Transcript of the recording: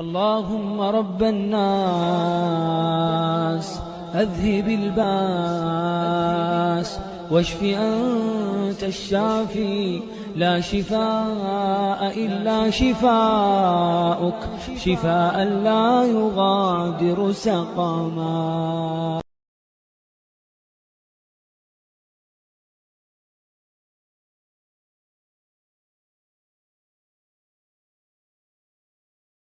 اللهم رب الناس أذهب الباس واشف أنت الشافي لا شفاء إلا شفاؤك شفاء لا يغادر سقما.